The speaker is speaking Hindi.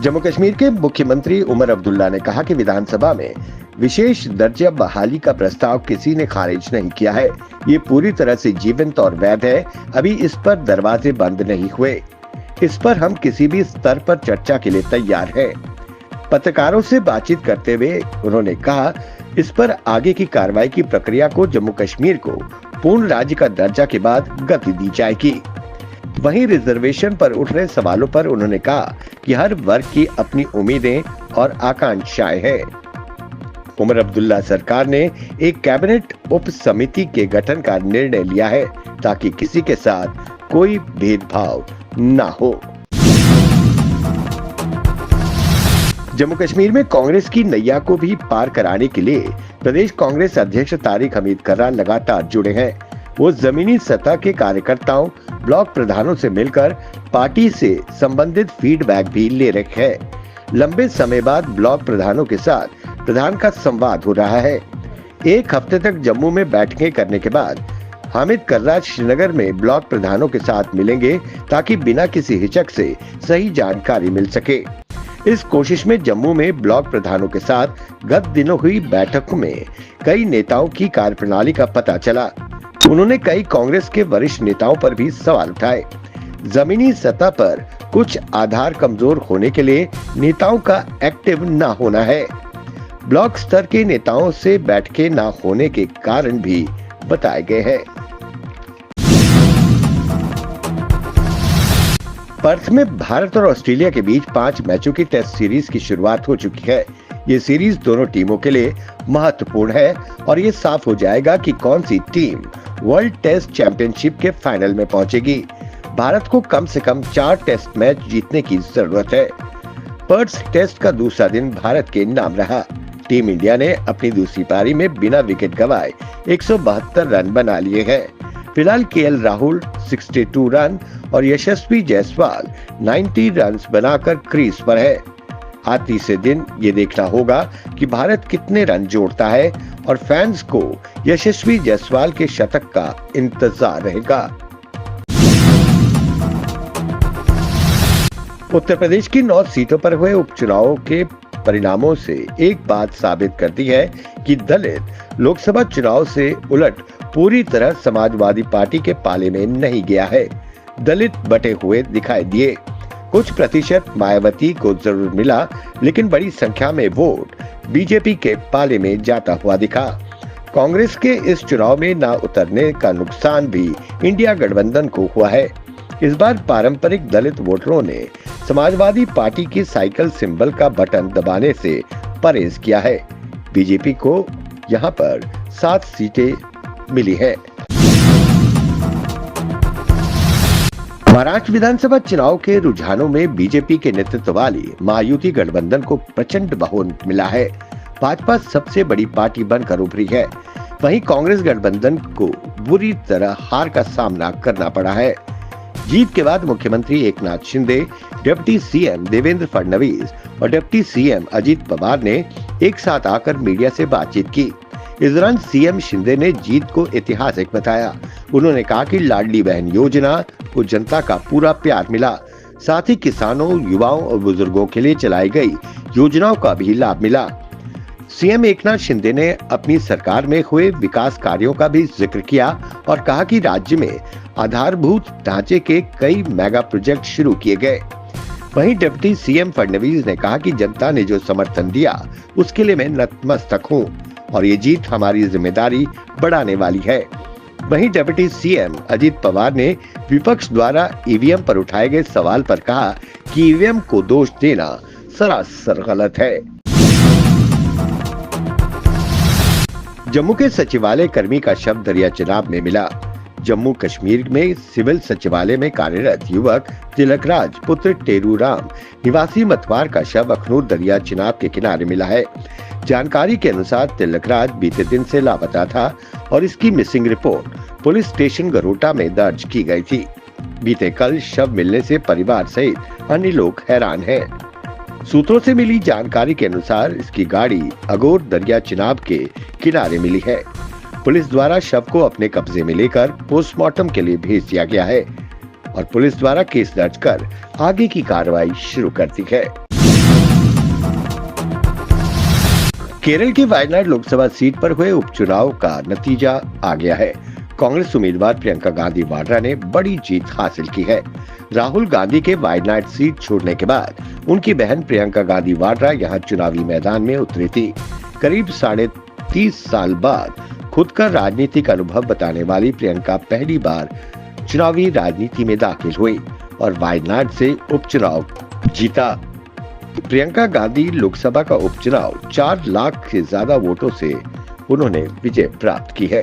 जम्मू कश्मीर के मुख्यमंत्री उमर अब्दुल्ला ने कहा कि विधानसभा में विशेष दर्जा बहाली का प्रस्ताव किसी ने खारिज नहीं किया है। ये पूरी तरह से जीवंत और वैध है। अभी इस पर दरवाजे बंद नहीं हुए। इस पर हम किसी भी स्तर पर चर्चा के लिए तैयार हैं। पत्रकारों से बातचीत करते हुए उन्होंने कहा, इस पर आगे की कार्रवाई की प्रक्रिया को जम्मू कश्मीर को पूर्ण राज्य का दर्जा के बाद गति दी जाएगी। वहीं रिजर्वेशन पर उठ रहे सवालों पर उन्होंने कहा कि हर वर्ग की अपनी उम्मीदें और आकांक्षाएं हैं। उमर अब्दुल्ला सरकार ने एक कैबिनेट उप समिति के गठन का निर्णय लिया है ताकि किसी के साथ कोई भेदभाव न हो। जम्मू कश्मीर में कांग्रेस की नैया को भी पार कराने के लिए प्रदेश कांग्रेस अध्यक्ष तारिक हमीद कर्रा लगातार जुड़े हैं। वो जमीनी सतह के कार्यकर्ताओं, ब्लॉक प्रधानों से मिलकर पार्टी से संबंधित फीडबैक भी ले रहे हैं। लंबे समय बाद ब्लॉक प्रधानों के साथ प्रधान का संवाद हो रहा है। एक हफ्ते तक जम्मू में बैठकें करने के बाद हामिद कर्रा श्रीनगर में ब्लॉक प्रधानों के साथ मिलेंगे ताकि बिना किसी हिचक से सही जानकारी मिल सके। इस कोशिश में जम्मू में ब्लॉक प्रधानों के साथ गत दिनों हुई बैठक में कई नेताओं की कार्यप्रणाली का पता चला। उन्होंने कई कांग्रेस के वरिष्ठ नेताओं पर भी सवाल उठाए। जमीनी सतह पर कुछ आधार कमजोर होने के लिए नेताओं का एक्टिव न होना है। ब्लॉक स्तर के नेताओं से बैठकें न होने के कारण भी बताए गए हैं। पर्थ में भारत और ऑस्ट्रेलिया के बीच 5 मैचों की टेस्ट सीरीज की शुरुआत हो चुकी है। ये सीरीज दोनों टीमों के लिए महत्वपूर्ण है और ये साफ हो जाएगा कि कौन सी टीम वर्ल्ड टेस्ट चैंपियनशिप के फाइनल में पहुंचेगी। भारत को कम से कम 4 टेस्ट मैच जीतने की जरूरत है। पर्थ टेस्ट का दूसरा दिन भारत के नाम रहा। टीम इंडिया ने अपनी दूसरी पारी में बिना विकेट गंवाए 172 रन बना लिए हैं। फिलहाल केएल राहुल 62 रन और यशस्वी जायसवाल 90 रन बनाकर क्रीज पर है। आज तीसरे दिन ये देखना होगा कि भारत कितने रन जोड़ता है और फैंस को यशस्वी जायसवाल के शतक का इंतजार रहेगा। उत्तर प्रदेश की 9 सीटों पर हुए उपचुनावों के परिणामों से एक बात साबित करती है कि दलित लोकसभा चुनाव से उलट पूरी तरह समाजवादी पार्टी के पाले में नहीं गया है। दलित बटे हुए दिखाई दिए। कुछ प्रतिशत मायावती को जरूर मिला, लेकिन बड़ी संख्या में वोट बीजेपी के पाले में जाता हुआ दिखा। कांग्रेस के इस चुनाव में न उतरने का नुकसान भी इंडिया गठबंधन को हुआ है। इस बार पारंपरिक दलित वोटरों ने समाजवादी पार्टी की साइकिल सिंबल का बटन दबाने से परहेज किया है। बीजेपी को यहां पर 7 सीटें मिली है। महाराष्ट्र विधानसभा चुनाव के रुझानों में बीजेपी के नेतृत्व वाली महायुति गठबंधन को प्रचंड बहुमत मिला है। भाजपा सबसे बड़ी पार्टी बनकर उभरी है। वहीं कांग्रेस गठबंधन को बुरी तरह हार का सामना करना पड़ा है। जीत के बाद मुख्यमंत्री एकनाथ शिंदे, डिप्टी सीएम देवेंद्र फडणवीस और डिप्टी सीएम अजित पवार ने एक साथ आकर मीडिया से बातचीत की। इस दौरान सीएम शिंदे ने जीत को ऐतिहासिक बताया। उन्होंने कहा कि लाडली बहन योजना को जनता का पूरा प्यार मिला। साथ ही किसानों, युवाओं और बुजुर्गों के लिए चलाई गई योजनाओं का भी लाभ मिला। सीएम एकनाथ शिंदे ने अपनी सरकार में हुए विकास कार्यों का भी जिक्र किया और कहा कि राज्य में आधारभूत ढांचे के कई मेगा प्रोजेक्ट शुरू किए गए। वहीं डिप्टी सीएम फडणवीस ने कहा कि जनता ने जो समर्थन दिया उसके लिए मैं नतमस्तक हूं और ये जीत हमारी जिम्मेदारी बढ़ाने वाली है। वहीं डिप्टी सीएम अजित पवार ने विपक्ष द्वारा ईवीएम पर उठाए गए सवाल पर कहा कि ईवीएम को दोष देना सरासर गलत है। जम्मू के सचिवालय कर्मी का शव दरिया चिनाब में मिला। जम्मू कश्मीर में सिविल सचिवालय में कार्यरत युवक तिलकराज पुत्र टेरू राम निवासी मतवार का शव अखनूर दरिया चिनाब के किनारे मिला है। जानकारी के अनुसार तिलकराज बीते दिन से लापता था और इसकी मिसिंग रिपोर्ट पुलिस स्टेशन गरोटा में दर्ज की गई थी। बीते कल शव मिलने से परिवार सहित अन्य लोग हैरान हैं। सूत्रों से मिली जानकारी के अनुसार इसकी गाड़ी अगोर दरिया चिनाब के किनारे मिली है। पुलिस द्वारा शव को अपने कब्जे में लेकर पोस्टमार्टम के लिए भेज दिया गया है और पुलिस द्वारा केस दर्ज कर आगे की कार्रवाई शुरू कर दी है। केरल की वायनाड लोकसभा सीट पर हुए उपचुनाव का नतीजा आ गया है। कांग्रेस उम्मीदवार प्रियंका गांधी वाड्रा ने बड़ी जीत हासिल की है। राहुल गांधी के वायनाड सीट छोड़ने के बाद उनकी बहन प्रियंका गांधी वाड्रा यहां चुनावी मैदान में उतरी थी। करीब 30.5 साल बाद खुद का राजनीतिक अनुभव बताने वाली प्रियंका पहली बार चुनावी राजनीति में दाखिल हुई और वायनाड से उपचुनाव जीता। प्रियंका गांधी लोकसभा का उपचुनाव 4 लाख से ज्यादा वोटों से उन्होंने विजय प्राप्त की है।